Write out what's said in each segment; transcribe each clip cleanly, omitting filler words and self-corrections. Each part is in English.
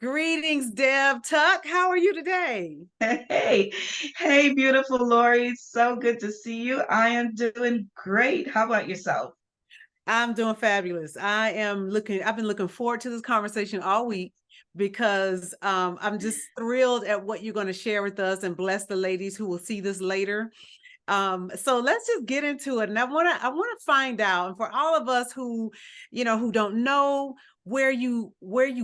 Greetings, Deb Tuck. How are you today? Hey, hey, beautiful Lori. So good to see you. I am doing great. How about yourself? I'm doing fabulous. I've been looking forward to this conversation all week because I'm just thrilled at what you're going to share with us and bless the ladies who will see this later. So let's just get into it. And I want to find out, and for all of us who don't know where you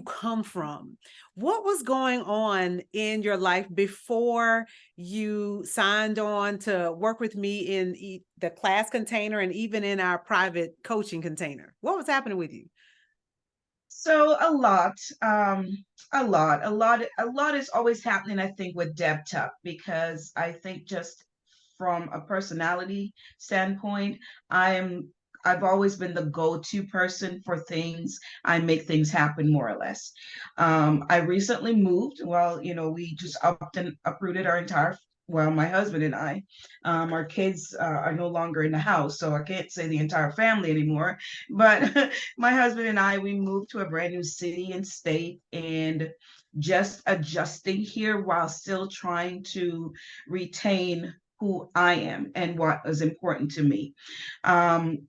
come from, what was going on in your life before you signed on to work with me in the class container and even in our private coaching container? What was happening with you? So a lot is always happening, I think, with Deb Tuck, because I think just from a personality standpoint, I'm I've always been the go-to person for things. I make things happen more or less. I recently moved. Well, we just upped and uprooted our entire, well, my husband and I, our kids are no longer in the house, so I can't say the entire family anymore. But my husband and I, we moved to a brand new city and state, and just adjusting here while still trying to retain who I am and what is important to me. Um,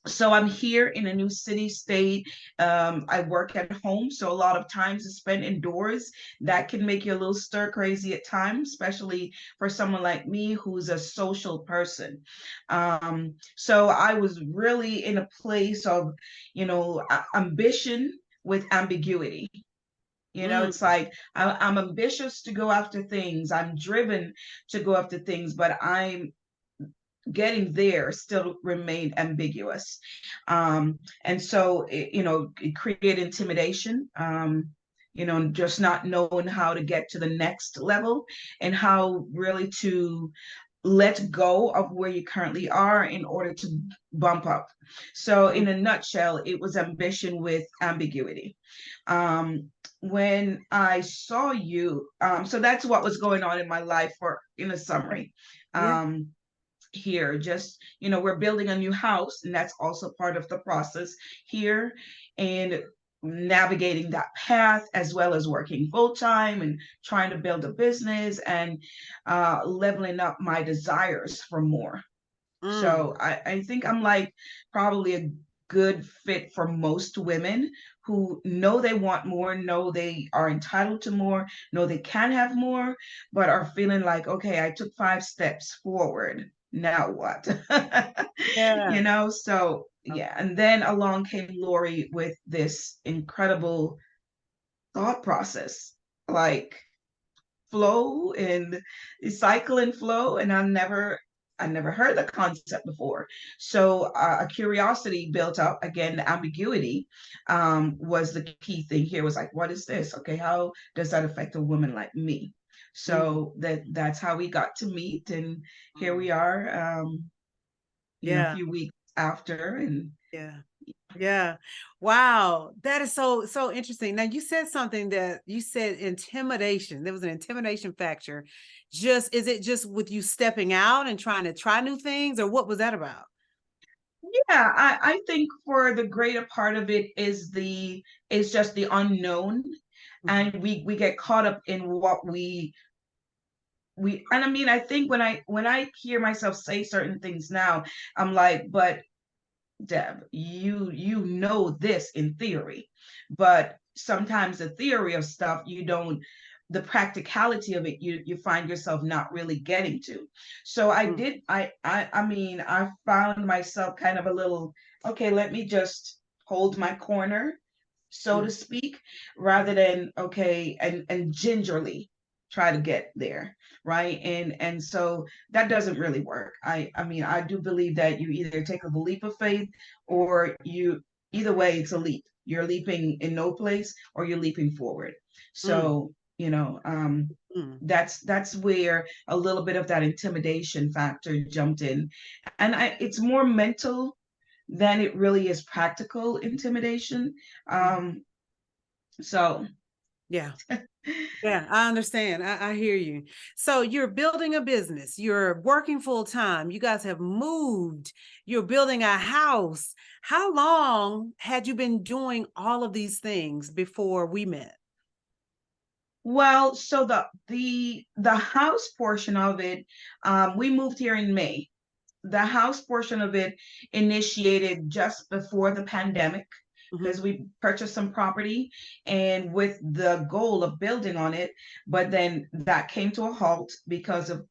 so I'm here in a new city state. I work at home, so a lot of times is spent indoors. That can make you a little stir crazy at times, especially for someone like me who's a social person. So I was really in a place of, ambition with ambiguity. It's Mm, like I'm ambitious to go after things. I'm driven to go after things, but I'm getting there still remained ambiguous. And so, it created intimidation, just not knowing how to get to the next level and how really to let go of where you currently are in order to bump up. So, mm, in a nutshell, it was ambition with ambiguity. When I saw you, so that's what was going on in my life, for in a summary. yeah. Um, Here, just, we're building a new house, and that's also part of the process here, and navigating that path, as well as working full time and trying to build a business, and leveling up my desires for more. Mm, So I think I'm like probably a good fit for most women who know they want more, know they are entitled to more, know they can have more, but are feeling like, okay, I took 5 steps forward. Now what? yeah. So yeah. And then along came Lori with this incredible thought process, like flow and cycle and flow, and I never heard the concept before. So a curiosity built up. Again, the ambiguity was the key thing here. Was like, what is this? Okay, how does that affect a woman like me? Mm, So that's how we got to meet, and here mm, we are. A yeah. few weeks after, and Yeah. Yeah. Wow. That is so interesting. Now you said something that you said intimidation. There was an intimidation factor. Is it just with you stepping out and trying to try new things, or what was that about? yeah, I think for the greater part of it is just the unknown, Mhm. and we get caught up in what we and I mean, I think when I hear myself say certain things now, I'm like, but Deb, you know this in theory, but sometimes the theory of stuff, you don't, the practicality of it, you find yourself not really getting to. So I Mm, did I mean, I found myself kind of a little, okay, let me just hold my corner, so to mm, speak, rather than, okay, and gingerly try to get there, right? And so that doesn't really work. I mean, I do believe that you either take a leap of faith, or you, either way it's a leap. You're leaping in no place, or you're leaping forward. mm, So, mm. that's where a little bit of that intimidation factor jumped in. And it's more mental than it really is practical intimidation. Mhm. Um, so Yeah. Yeah, I understand. I hear you. So you're building a business, you're working full time, you guys have moved, you're building a house. How long had you been doing all of these things before we met? Well, so the house portion of it, we moved here in May. The house portion of it initiated just before the pandemic Mhm. because we purchased some property and with the goal of building on it, but then that came to a halt because of,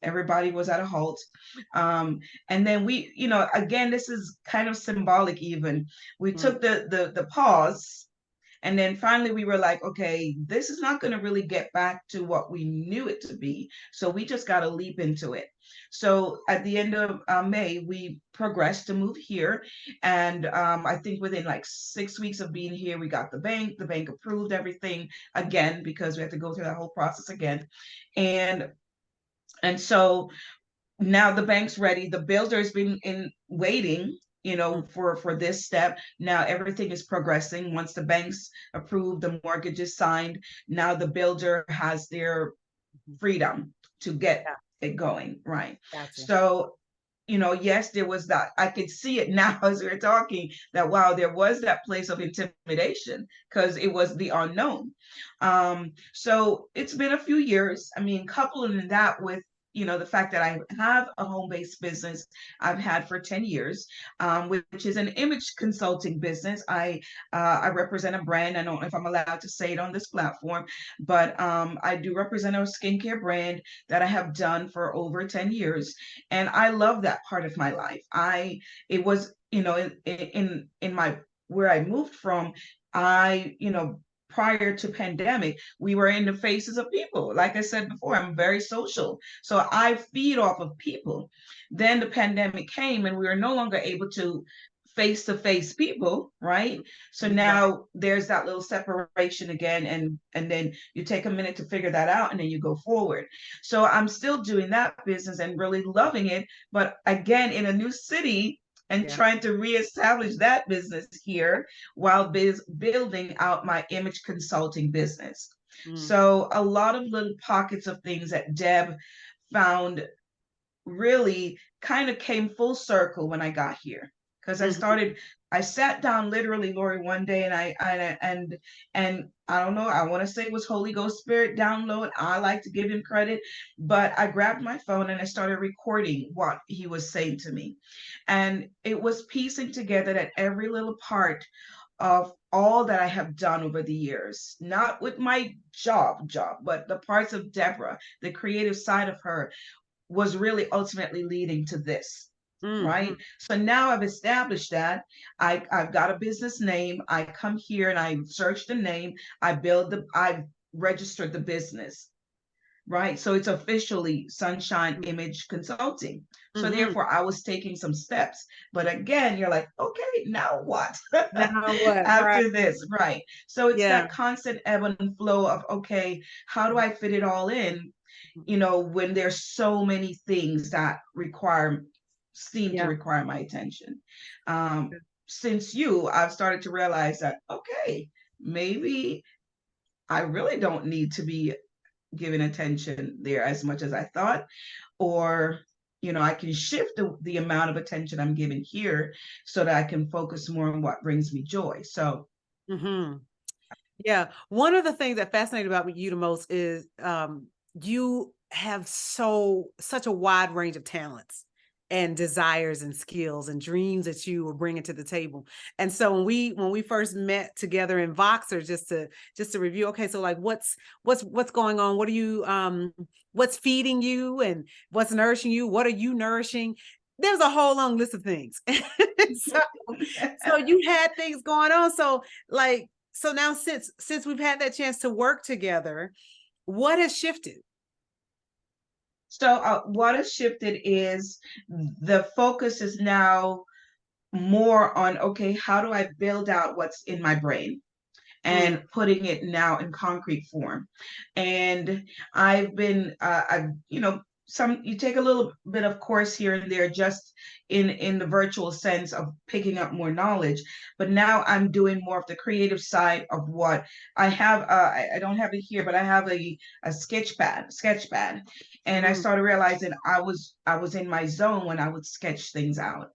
everybody was at a halt. And then we, again, this is kind of symbolic even. We Mm. took the pause, and then finally we were like, okay, this is not going to really get back to what we knew it to be. So we just got to leap into it. So at the end of May, we progressed to move here. And I think within like 6 weeks of being here, we got the bank. The bank approved everything again because we had to go through that whole process again. And and so now the bank's ready. The builder's been in waiting, Mm. for this step. Now everything is progressing. Once the bank's approved, the mortgage is signed. Now the builder has their Mhm. freedom to get Yeah, it going, right? gotcha. So, yes, there was that. I could see it now as we were talking that wow, there was that place of intimidation because it was the unknown. So it's been a few years. I mean, coupling that with the fact that I have a home-based business I've had for 10 years, which is an image consulting business. I represent a brand. I don't know if I'm allowed to say it on this platform, but I do represent a skincare brand that I have done for over 10 years. And I love that part of my life. It was, in my, where I moved from, I, prior to pandemic, we were in the faces of people. Like I said before, I'm very social. So I feed off of people. Then the pandemic came and we were no longer able to face people, right? So Right. now there's that little separation again, and then you take a minute to figure that out and then you go forward. So I'm still doing that business and really loving it, but again in a new city and Yeah. trying to reestablish that business here while building out my image consulting business. Mm. So a lot of little pockets of things that Deb found really kind of came full circle when I got here because Mhm. I sat down literally, Lori, one day, and and I don't know, I want to say it was Holy Ghost Spirit download. I like to give him credit, but I grabbed my phone and I started recording what he was saying to me. And it was piecing together that every little part of all that I have done over the years, not with my job, but the parts of Deborah, the creative side of her, was really ultimately leading to this, Mhm. right? So now I've established that I've got a business name. I come here and I search the name. I've registered the business, right? So it's officially Sunshine Image Consulting. So Mhm. therefore, I was taking some steps. But again, you're like, okay, now what? Now what? Right. After this, right? So it's Yeah. that constant ebb and flow of, okay, how do I fit it all in? When there's so many things that seem to Yeah. require my attention. Since I've started to realize that, okay, maybe I really don't need to be giving attention there as much as I thought, or I can shift the amount of attention I'm giving here so that I can focus more on what brings me joy. So Mhm. Yeah. One of the things that fascinated about you the most is you have such a wide range of talents and desires and skills and dreams that you were bringing to the table. And so when we first met together in Voxer, just to review, okay, so like what's going on? What are you what's feeding you and what's nourishing you? What are you nourishing? There's a whole long list of things. so so you had things going on. So now since we've had that chance to work together, what has shifted? what has shifted is the focus is now more on, okay, how do I build out what's in my brain Mm. and putting it now in concrete form. And I've some, you take a little bit of course here and there just in the virtual sense of picking up more knowledge, but now I'm doing more of the creative side of what I have. I don't have it here, but I have a sketch pad, and I Mm. started realizing I was in my zone when I would sketch things out.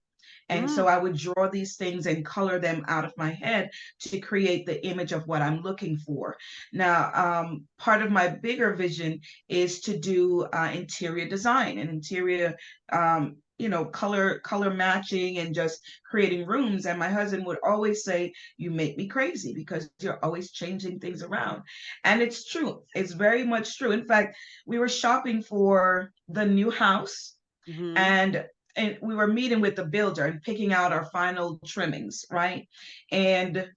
And so I would draw these things and color them out of my head to create the image of what I'm looking for. Now, part of my bigger vision is to do interior design and interior, color matching and just creating rooms. And my husband would always say, you make me crazy because you're always changing things around. And it's true. It's very much true. In fact, we were shopping for the new house, Mm-hmm. and we were meeting with the builder and picking out our final trimmings, right? And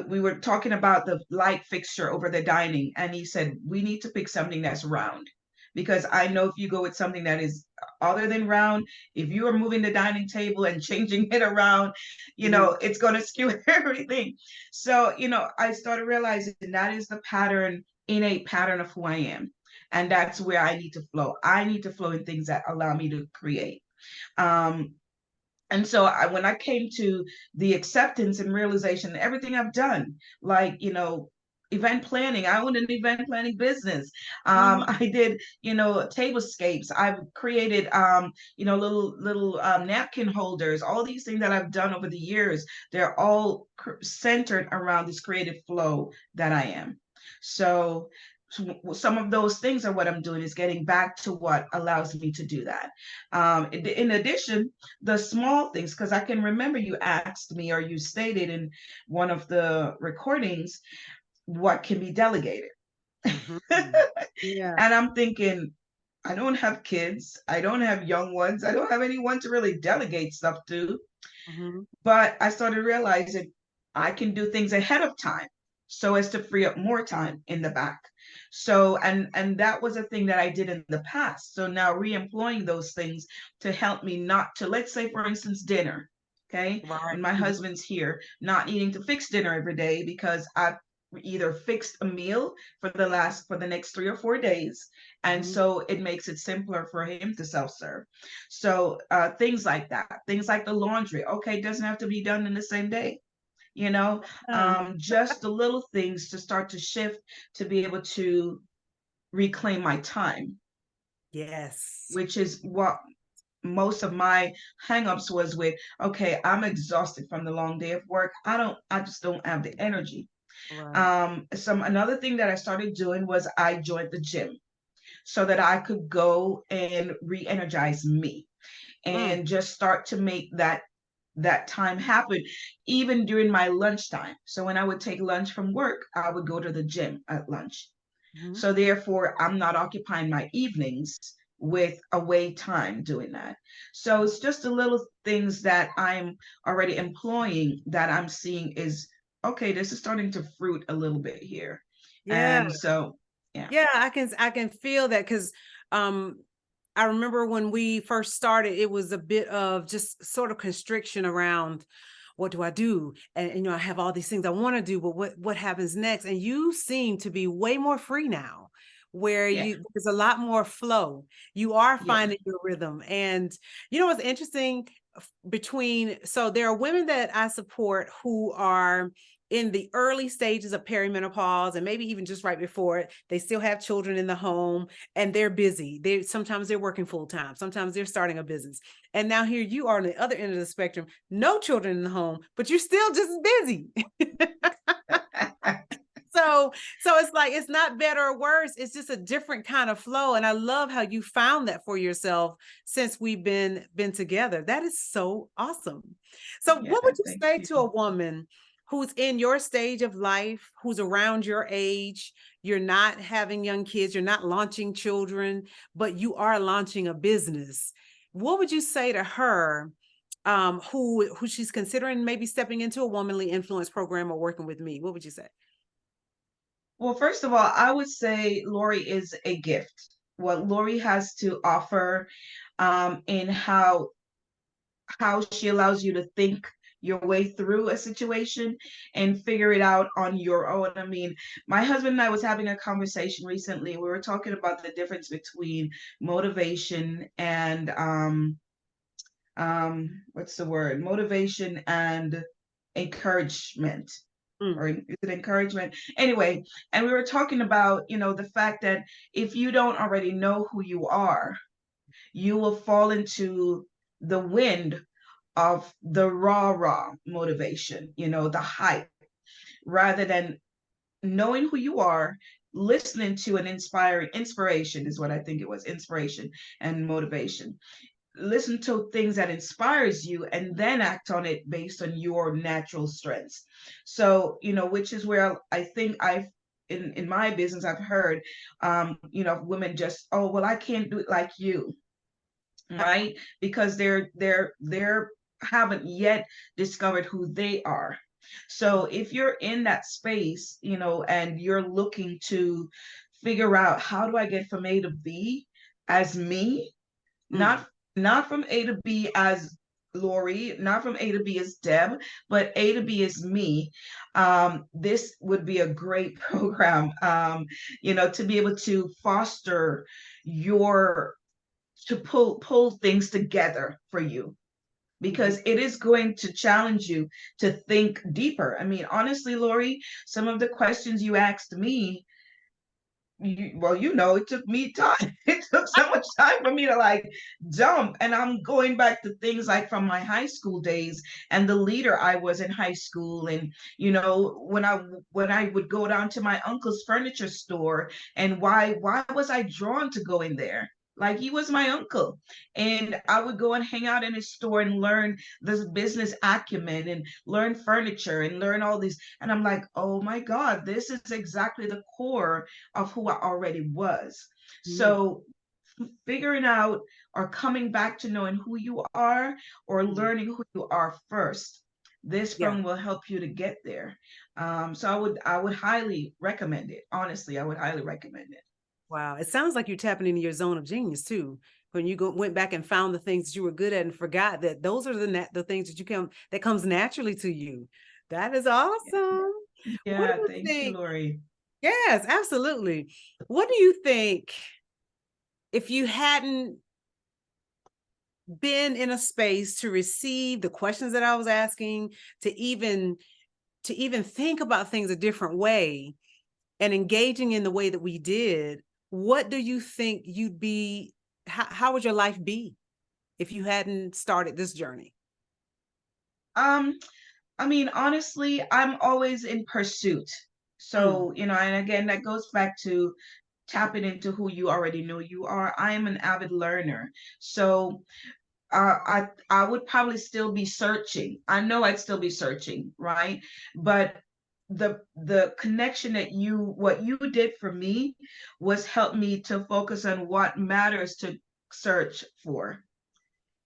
we were talking about the light fixture over the dining, and he said, we need to pick something that's round, because I know if you go with something that is other than round, if you are moving the dining table and changing it around, Mm-hmm. it's going to skew everything. So, I started realizing that is the pattern, innate pattern of who I am. And that's where I need to flow. I need to flow in things that allow me to create. Um, and so when I came to the acceptance and realization, everything I've done, like, event planning, I own an event planning business. Mm-hmm. I did, tablescapes. I've created, little napkin holders, all these things that I've done over the years. They're all centered around this creative flow that I am. So some of those things are what I'm doing, is getting back to what allows me to do that. In addition, the small things, because I can remember you asked me, or you stated in one of the recordings, what can be delegated. Mm-hmm. Yeah. And I'm thinking, I don't have kids, I don't have young ones, I don't have anyone to really delegate stuff to. Mm-hmm. But I started realizing I can do things ahead of time so as to free up more time in the back. So, and that was a thing that I did in the past. So now re-employing those things to help me not to, let's say, for instance, dinner. Okay. Right. When my husband's here, not needing to fix dinner every day because I've either fixed a meal for the next 3 or 4 days, and Mm-hmm. so it makes it simpler for him to self-serve. So things like that, things like the laundry, okay, it doesn't have to be done in the same day, Uh, just the little things to start to shift, to be able to reclaim my time, yes. which is what most of my hangups was with. Okay, I'm exhausted from the long day of work, I just don't have the energy. Right. Another thing that I started doing was I joined the gym so that I could go and re-energize me Mm. and just start to make that time happen, even during my lunchtime. So when I would take lunch from work, I would go to the gym at lunch. Mm-hmm. So therefore, I'm not occupying my evenings with away time doing that. So it's just the little things that I'm already employing that I'm seeing is, okay, this is starting to fruit a little bit here. Yeah. And so, yeah. Yeah, I can feel that because um I remember when we first started, it was a bit of just sort of constriction around what do I do? And I have all these things I want to do, but what happens next? And you seem to be way more free now, where Yeah. there's a lot more flow. You are Yeah. finding your rhythm. And what's interesting so there are women that I support who are in the early stages of perimenopause, and maybe even just right before it. They still have children in the home and they're busy. Sometimes they're working full time, sometimes they're starting a business. And now here you are on the other end of the spectrum, no children in the home, but you're still just busy. So it's like, it's not better or worse, it's just a different kind of flow. And I love how you found that for yourself since we've been together. That is so awesome. So Yeah. what would you Thank say you. to a woman who's in your stage of life, who's around your age? You're not having young kids, you're not launching children, but you are launching a business. What would you say to her, who she's considering maybe stepping into a womanly influence program or working with me? What would you say? Well, first of all, I would say Lori is a gift. What Lori has to offer, in how she allows you to think your way through a situation and figure it out on your own. I mean, my husband and I was having a conversation recently. We were talking about the difference between motivation and what's the word? Motivation and encouragement. Mm. Or is it encouragement? Anyway, and we were talking about, the fact that if you don't already know who you are, you will fall into the wind of the raw motivation, the hype, rather than knowing who you are, listening to an inspiration is what I think it was, inspiration and motivation. Listen to things that inspires you and then act on it based on your natural strengths. So, which is where I think in my business, I've heard, women just, oh, well, I can't do it like you, right? Because they're haven't yet discovered who they are. So if you're in that space, and you're looking to figure out, how do I get from A to B as me, Mm. not from A to B as Lori, not from A to B as Deb, but A to B as me. This would be a great program, to be able to foster your, to pull things together for you, Mhm. because it is going to challenge you to think deeper. I mean, honestly, Lori, some of the questions you asked me, well, it took me time. It took so much time for me to like jump. And I'm going back to things like from my high school days and the leader I was in high school. And, when I would go down to my uncle's furniture store, and why was I drawn to go in there? Like, he was my uncle. And I would go and hang out in his store and learn this business acumen and learn furniture and learn all these. And I'm like, oh my God, this is exactly the core of who I already was. Mm. So figuring out, or coming back to knowing who you are, or Mm. learning who you are first, this Yeah. program will help you to get there. So I would highly recommend it. Honestly, I would highly recommend it. Wow. It sounds like you're tapping into your zone of genius too. When you went back and found the things that you were good at and forgot that those are the things that comes naturally to you. That is awesome. What do Yeah, you thank you, think? Lori. Yes, absolutely. What do you think, if you hadn't been in a space to receive the questions that I was asking, to even think about things a different way and engaging in the way that we did, what do you think you'd be, how would your life be if you hadn't started this journey? Um, I mean, honestly, I'm always in pursuit. Mm. So, and again, that goes back to tapping into who you already know you are. I am an avid learner. So I would probably still be searching. I know I'd still be searching, right? But the connection that what you did for me was help me to focus on what matters to search for,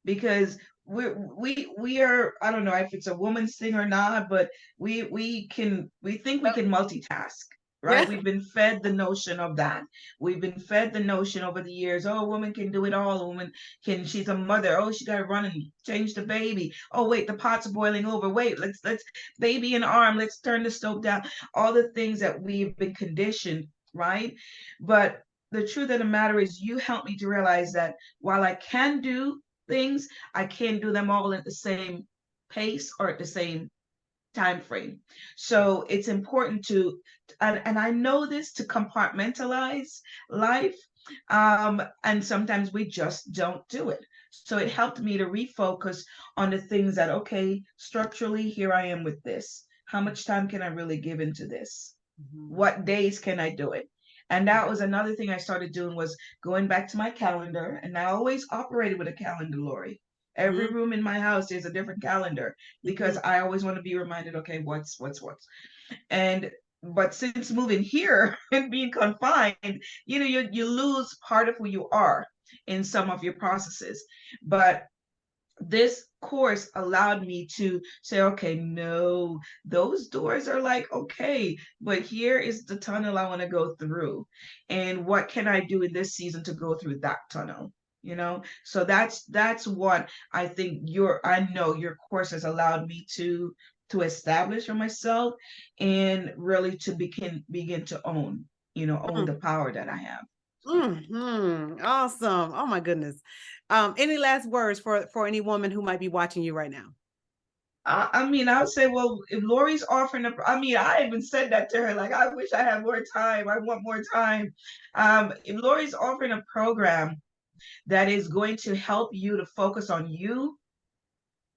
because we are, I don't know if it's a woman's thing or not, but we think we can multitask, right? Yeah. We've been fed the notion of that. We've been fed the notion over the years, oh, a woman can do it all. A woman can, she's a mother, oh, she got to run and change the baby, oh wait, the pot's boiling over, wait, let's baby in arm, let's turn the stove down. All the things that we've been conditioned, right? But the truth of the matter is, you helped me to realize that while I can do things, I can't do them all at the same pace or at the same time frame. So it's important to, and I know this, to compartmentalize life. And sometimes we just don't do it. So it helped me to refocus on the things that, okay, structurally, here I am with this. How much time can I really give into this? Mhm. What days can I do it? And that was another thing I started doing, was going back to my calendar. And I always operated with a calendar, Lori. Every Mhm. room in my house, there's a different calendar, because Mhm. I always want to be reminded, okay, what's. And but since moving here and being confined, you lose part of who you are in some of your processes. But this course allowed me to say, okay, no, those doors are like, okay, but here is the tunnel I want to go through. And what can I do in this season to go through that tunnel? So that's what I think I know your course has allowed me to establish for myself, and really to begin to own the power that I have. Awesome. Oh my goodness. Any last words for any woman who might be watching you right now? I mean, I would say, well, if Lori's offering I mean, I even said that to her, like, I wish I had more time. I want more time. If Lori's offering a program that is going to help you to focus on you,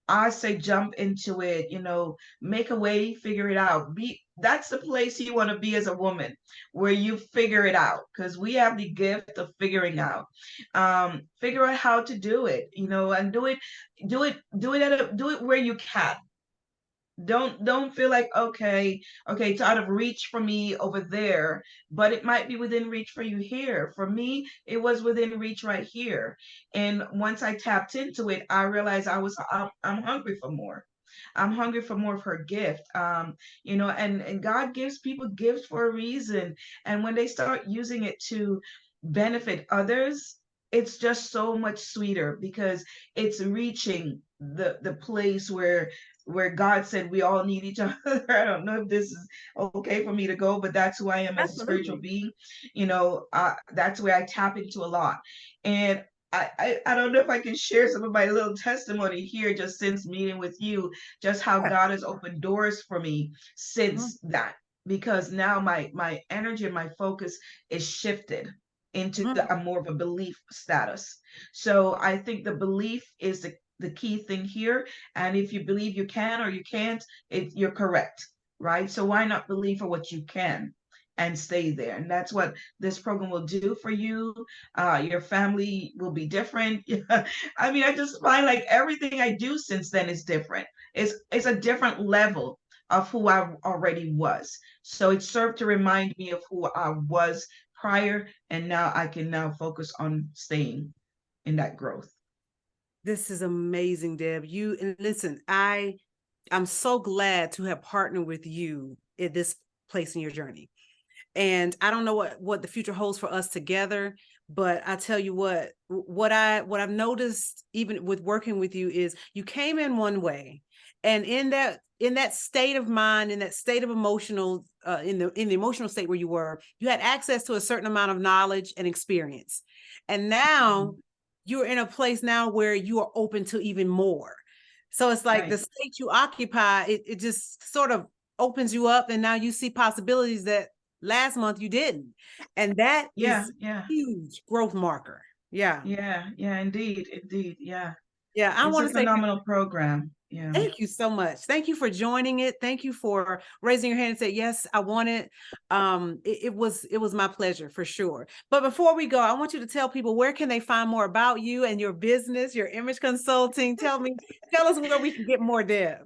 I say jump into it, make a way, figure it out. That's the place you want to be as a woman, where you figure it out, because we have the gift of figuring out. Figure out how to do it, and do it where you can. Don't feel like, okay, it's out of reach for me over there, but it might be within reach for you here. For me, it was within reach right here. And once I tapped into it, I realized I'm hungry for more. I'm hungry for more of her gift. And God gives people gifts for a reason. And when they start using it to benefit others, it's just so much sweeter, because it's reaching the place where God said we all need each other. I don't know if this is okay for me to go, but that's who I am as a spiritual Absolutely. being. That's where I tap into a lot. And I don't know if I can share some of my little testimony here, just since meeting with you, just how Yeah. God has opened doors for me Mhm. since that. Because now my energy and my focus is shifted into Mhm. a more of a belief status. So I think the belief is the key thing here. And if you believe you can or you can't, you're correct, right? So why not believe for what you can and stay there? And that's what this program will do for you. Your family will be different. I mean, I just find like everything I do since then is different. It's a different level of who I already was. So it served to remind me of who I was prior, and now I can now focus on staying in that growth. This is amazing, Deb. You and listen, I'm so glad to have partnered with you at this place in your journey. And I don't know what the future holds for us together, but I tell you what I've noticed even with working with you is you came in one way, and in that state of mind, in that state of emotional in the emotional state where you had access to a certain amount of knowledge and experience. And now you're in a place now where you are open to even more. So it's like the Right. state you occupy, it just sort of opens you up, and now you see possibilities that last month you didn't. And that Yeah, is yeah. huge growth marker. Yeah. Yeah, yeah, indeed, indeed. Yeah. Yeah. I It's want a to say phenomenal program. Yeah. thank you so much. Thank you for joining it. Thank you for raising your hand and say, yes, I want it. It was my pleasure for sure. But before we go, I want you to tell people, where can they find more about you and your business, your image consulting? Tell us where we can get more, Deb.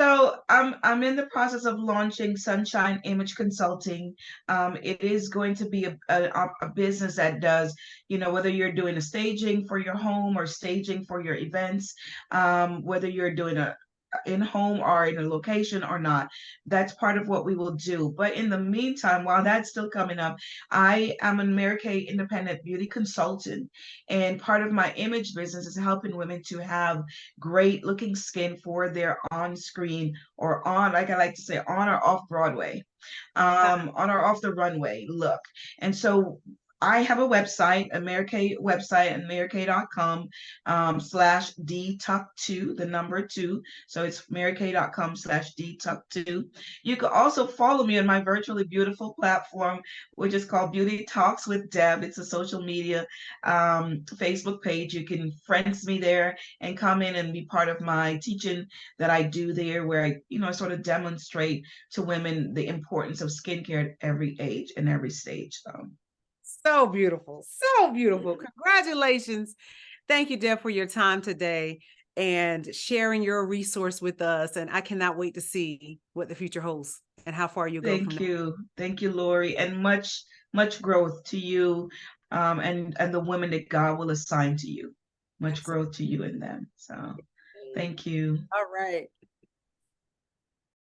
So I'm in the process of launching Sunshine Image Consulting. It is going to be a business that does, whether you're doing a staging for your home or staging for your events, whether you're doing a in home or in a location or not, that's part of what we will do. But in the meantime, while that's still coming up, I am an Mary Kay independent beauty consultant, and part of my image business is helping women to have great looking skin for their on screen, or on, like I like to say, on or off Broadway, on or off the runway look. And so I have a website, a Mary Kay website, and marykay.com slash dtuck2, the number two. So it's marykay.com slash dtuck2. You can also follow me on my virtually beautiful platform, which is called Beauty Talks with Deb. It's a social media Facebook page. You can friends me there and come in and be part of my teaching that I do there, where I sort of demonstrate to women the importance of skincare at every age and every stage. So beautiful. So beautiful. Congratulations. Thank you, Deb, for your time today and sharing your resource with us. And I cannot wait to see what the future holds and how far you go from there. Thank you, Lori, and much growth to you, and the women that God will assign to you. Much Absolutely. growth to you and them. So, thank you. All right.